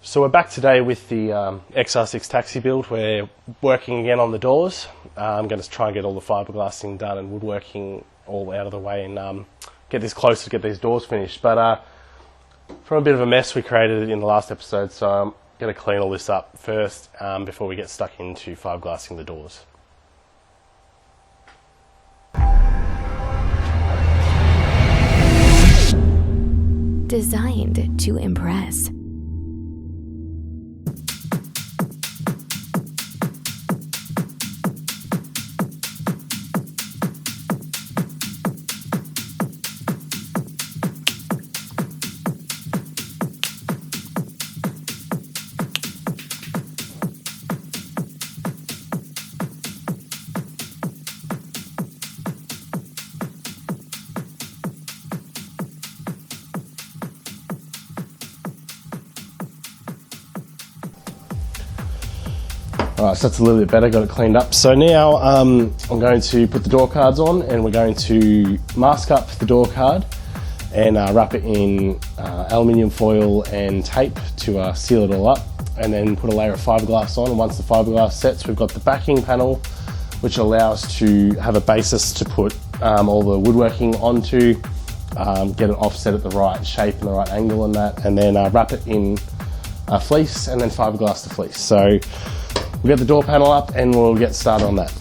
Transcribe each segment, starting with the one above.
So we're back today with the XR6TXI build. We're working again on the doors. I'm going to try and get all the fiberglassing done and woodworking all out of the way and get this closer to get these doors finished. But from a bit of a mess we created in the last episode, so I'm going to clean all this up first before we get stuck into fiberglassing the doors. Designed to impress. Alright, so that's a little bit better, got it cleaned up. So now I'm going to put the door cards on and we're going to mask up the door card and wrap it in aluminium foil and tape to seal it all up, and then put a layer of fiberglass on. And once the fiberglass sets, we've got the backing panel which allows us to have a basis to put all the woodworking onto, get it offset at the right shape and the right angle and that, and then wrap it in fleece and then fiberglass the fleece. So we'll get the door panel up and we'll get started on that.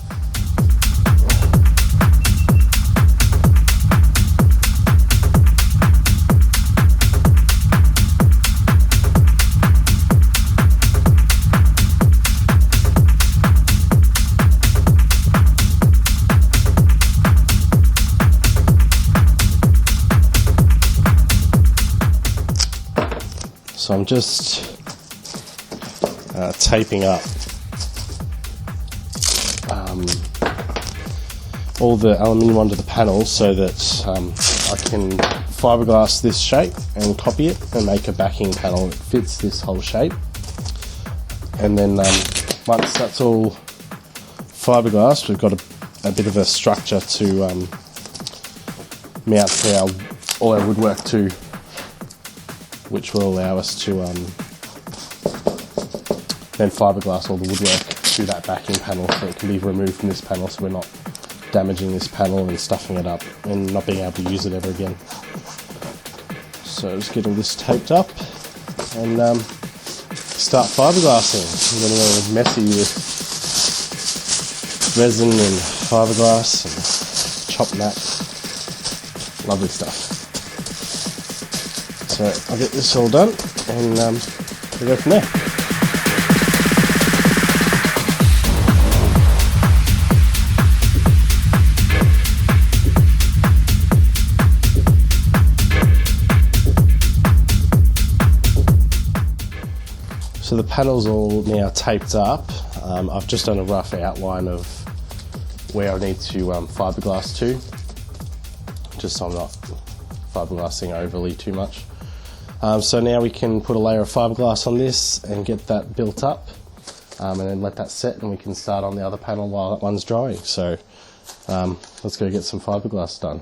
So I'm just taping up all the aluminium onto the panel so that I can fiberglass this shape and copy it and make a backing panel that fits this whole shape. And then once that's all fiberglassed, we've got a bit of a structure to mount all our woodwork to, which will allow us to then fiberglass all the woodwork through that backing panel so it can be removed from this panel, so we're not damaging this panel and stuffing it up and not being able to use it ever again. So just get all this taped up and start fiberglassing. We're getting a little messy with resin and fiberglass and chop mat. Lovely stuff. So I'll get this all done and we'll go from there. So the panel's all now taped up. I've just done a rough outline of where I need to fiberglass to, just so I'm not fiberglassing overly too much. So now we can put a layer of fiberglass on this and get that built up, and then let that set, and we can start on the other panel while that one's drying. So let's go get some fiberglass done.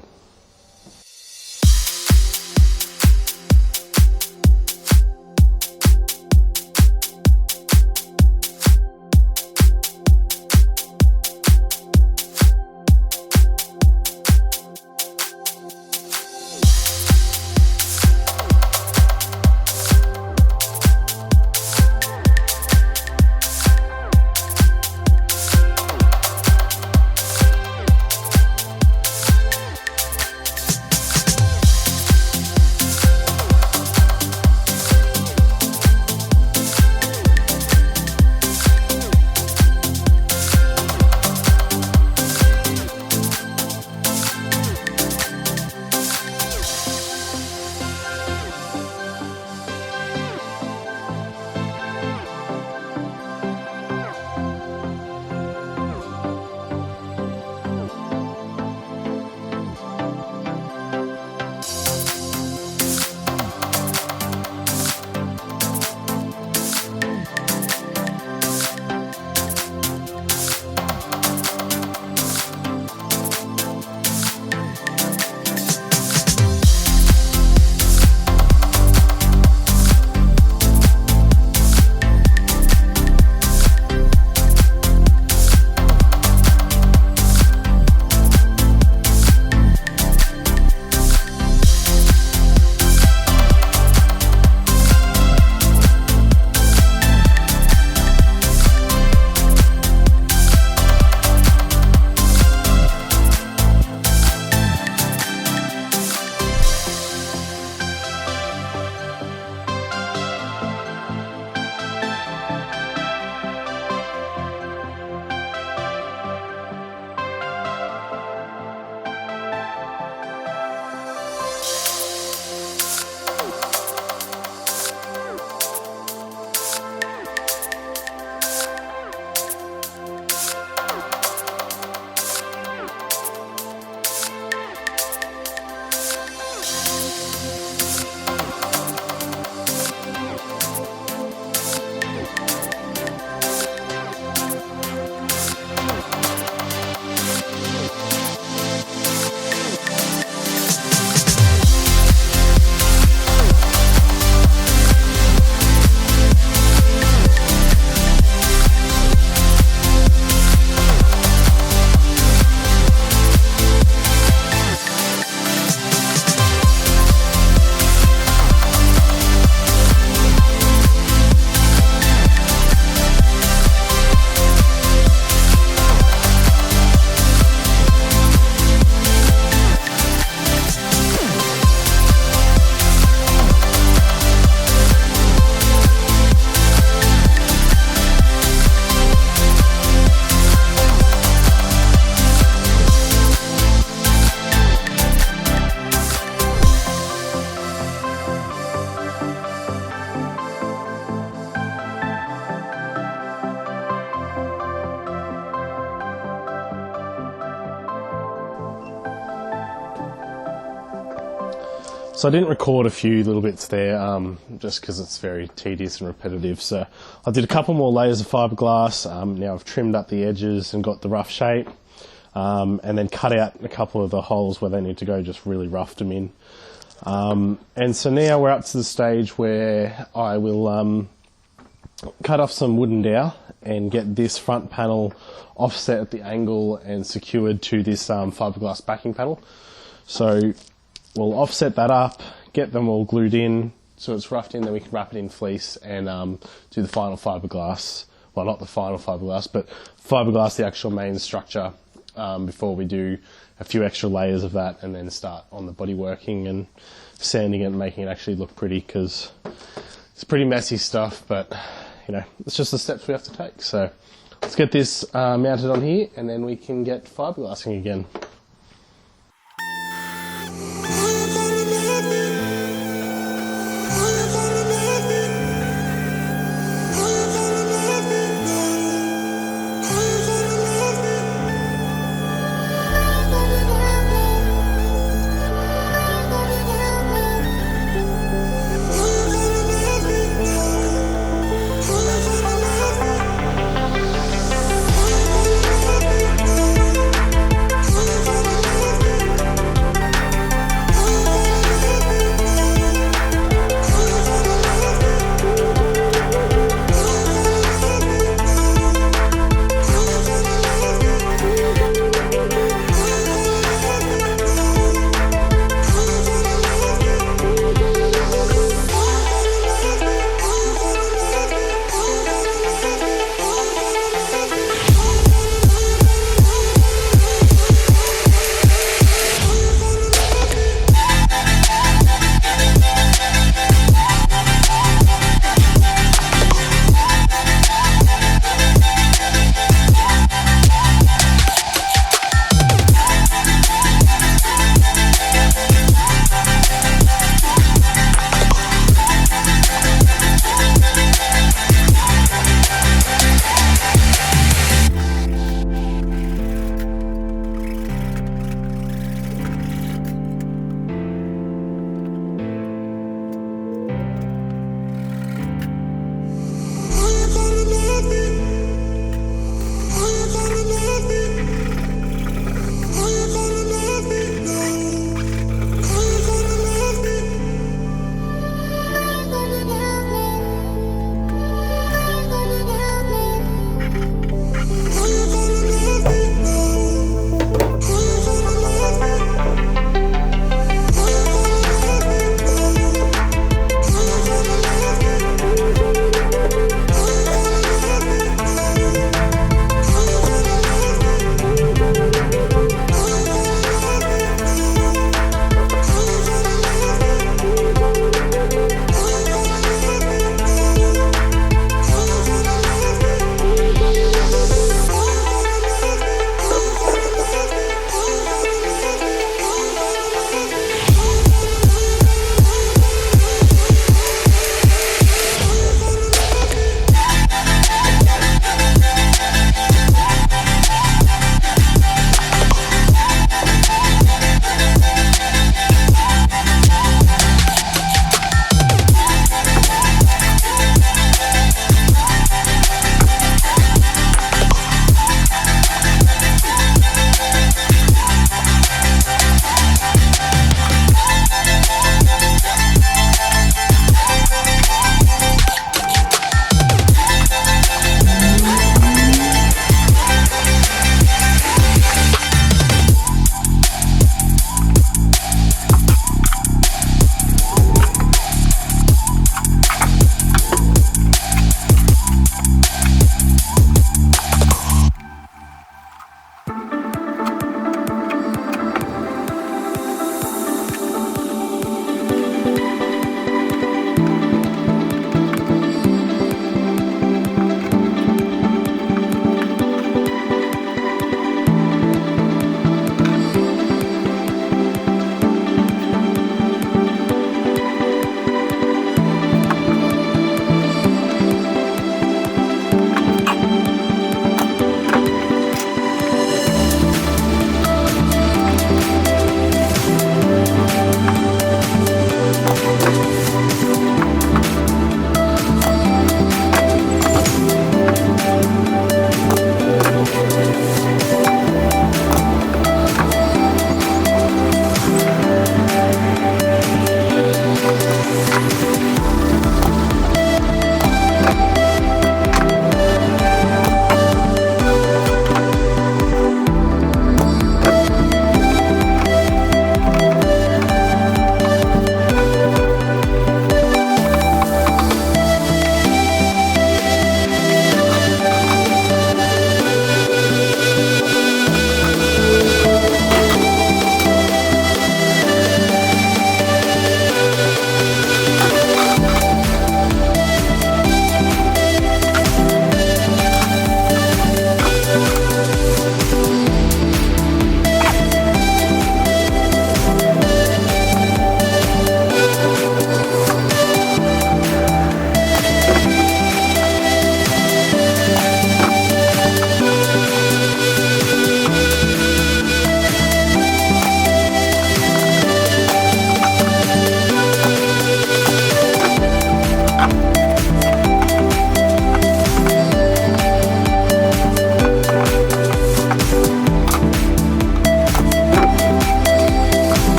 So I didn't record a few little bits there just because it's very tedious and repetitive. So I did a couple more layers of fiberglass. Now I've trimmed up the edges and got the rough shape, and then cut out a couple of the holes where they need to go, just really roughed them in. And so now we're up to the stage where I will cut off some wooden dowel and get this front panel offset at the angle and secured to this fiberglass backing panel. So we'll offset that up, get them all glued in so it's roughed in, then we can wrap it in fleece and do the final fiberglass. Well, not the final fiberglass, but fiberglass, the actual main structure, before we do a few extra layers of that and then start on the body working and sanding it and making it actually look pretty, because it's pretty messy stuff, but you know, it's just the steps we have to take. So let's get this mounted on here and then we can get fiberglassing again.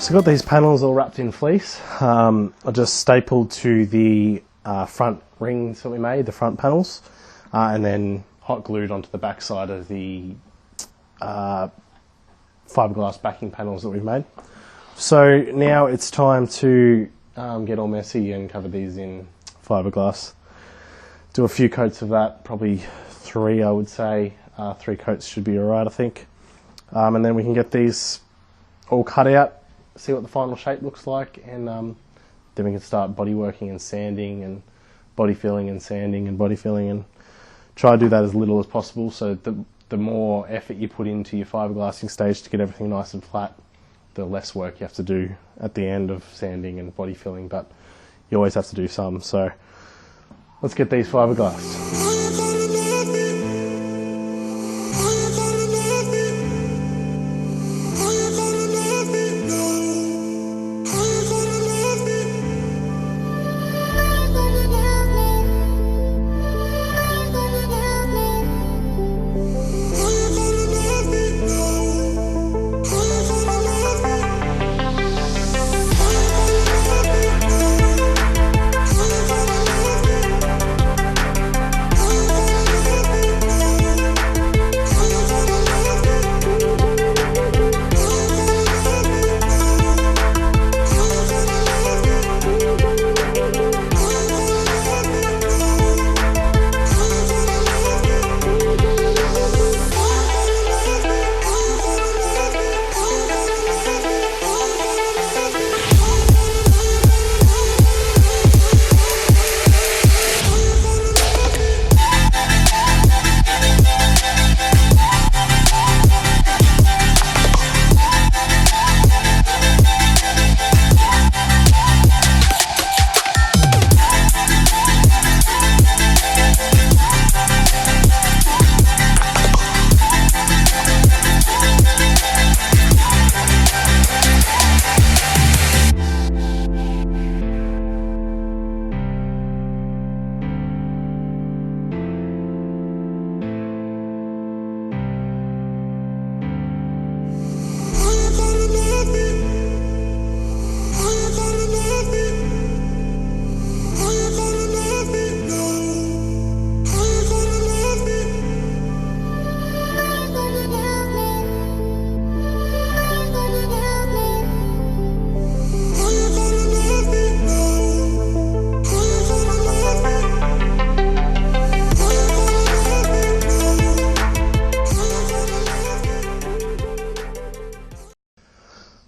So I've got these panels all wrapped in fleece. I just stapled to the front rings that we made, the front panels, and then hot glued onto the back side of the fiberglass backing panels that we've made. So now it's time to get all messy and cover these in fiberglass. Do a few coats of that, probably 3 I would say. 3 coats should be alright, I think. And then we can get these all cut out, see what the final shape looks like, and then we can start body working and sanding and body filling and sanding and body filling, and try to do that as little as possible, so the more effort you put into your fiberglassing stage to get everything nice and flat, the less work you have to do at the end of sanding and body filling, but you always have to do some. So let's get these fiberglassed.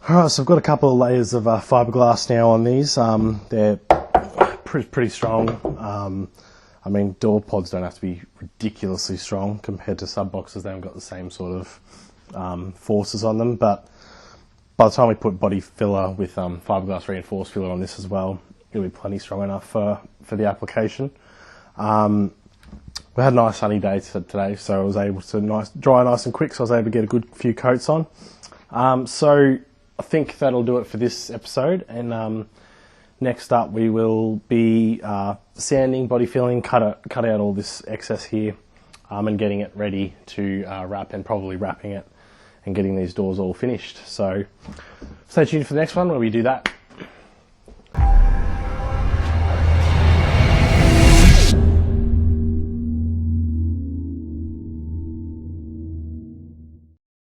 Alright, so I've got a couple of layers of fiberglass now on these. They're pretty strong. I mean, door pods don't have to be ridiculously strong compared to sub boxes. They haven't got the same sort of forces on them, but by the time we put body filler with fiberglass reinforced filler on this as well, it'll be plenty strong enough for the application. We had a nice sunny day today, so I was able to dry nice and quick, so I was able to get a good few coats on. So I think that'll do it for this episode, and next up we will be sanding, body filling, cut out all this excess here, and getting it ready to wrap, and probably wrapping it and getting these doors all finished. So stay tuned for the next one where we do that.